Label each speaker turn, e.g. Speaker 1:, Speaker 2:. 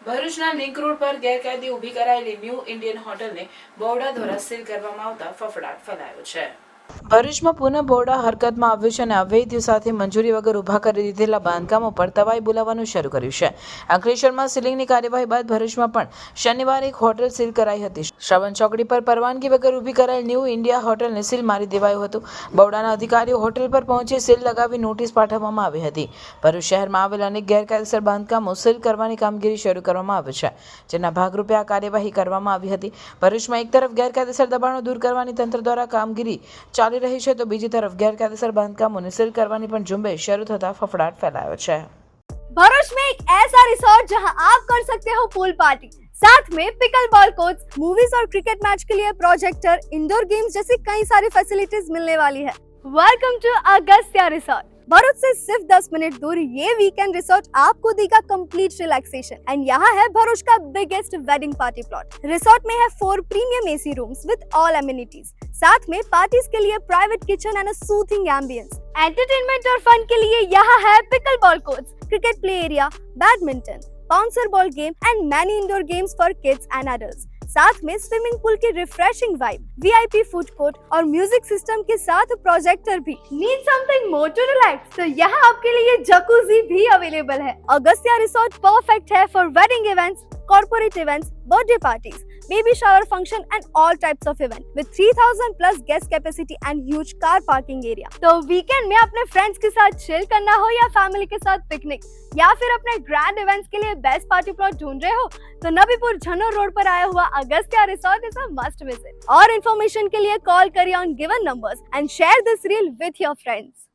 Speaker 1: ભરૂચના link road પર ગેરકાયદે ઊભી કરાયેલી ન્યૂ ઇન્ડિયન હોટલને બોર્ડા દ્વારા સીલ કરવામાં આવતા ફફડાટ ફેલાયો છે. ભરૂચમાં પુનઃ બોર્ડા હરકતમાં આવ્યું છે અને અવૈધ સાથે મંજૂરી વગર ઊભા કરી દીધેલા બાંધકામો પર તવાઈ બોલાવવાનું શરૂ કર્યું છે. અંકલેશ્વરમાં સીલિંગની કાર્યવાહી બાદ ભરૂચમાં પણ શનિવારે એક હોટલ સીલ કરાઈ હતી. શ્રવણ ચોકડી પર પરવાનગી વગર ઊભી કરાયેલ ન્યૂ ઇન્ડિયા હોટલને સીલ મારી દેવાયું હતું. બોર્ડાના અધિકારીઓ હોટલ પર પહોંચી સીલ લગાવી નોટિસ પાઠવવામાં આવી હતી. ભરૂચ શહેરમાં આવેલ અનેક ગેરકાયદેસર બાંધકામો સીલ કરવાની કામગીરી શરૂ કરવામાં આવી છે, જેના ભાગરૂપે આ કાર્યવાહી કરવામાં આવી હતી. ભરૂચમાં એક તરફ ગેરકાયદેસર દબાણો દૂર કરવાની તંત્ર દ્વારા કામગીરી ચાલી रही है तो बीजी तरफ गैरकायदेसर बांधकामों ने सील करवानी पण झुंबेश शुरू थता फफड़ाट फैलायो है.
Speaker 2: भरूच में एक ऐसा रिसोर्ट जहां आप कर सकते हो पूल पार्टी, साथ में पिकल बॉल कोर्ट्स, मूवीज और क्रिकेट मैच के लिए प्रोजेक्टर, इंडोर गेम्स जैसी कई सारी फैसिलिटीज मिलने वाली है. Welcome to Agastya resort. Bharuch से सिर्फ 10 मिनट दूर ये वीकेंड रिसोर्ट आपको देगा कंप्लीट रिलैक्सेशन. एंड यहाँ है भरूच का biggest wedding party plot. Resort में है 4 premium AC rooms with all amenities. साथ में पार्टीज के लिए private kitchen and a soothing ambience. Entertainment और फन के लिए यहाँ है pickle ball courts, cricket play area, badminton, bouncer ball game and many indoor games for kids and adults. साथ में स्विमिंग पूल की refreshing vibe, VIP food court और music system के साथ प्रोजेक्टर भी. Need something more to relax? तो यहाँ आपके लिए जकूजी भी अवेलेबल है. अगस्त्या रिसोर्ट परफेक्ट है for wedding events, corporate events, birthday parties, baby shower function and all types of event with 3000 plus guest capacity and huge car parking area. तो weekend में अपने फ्रेंड्स के साथ चिल करना हो या फैमिली के साथ पिकनिक या फिर अपने ग्रैंड इवेंट्स के लिए बेस्ट पार्टी प्लॉट ढूंढ रहे हो तो नबीपुर झनोर रोड पर आया हुआ Agastya resort is a must visit. और इन्फॉर्मेशन के लिए कॉल करिए on given numbers and share this reel with your friends.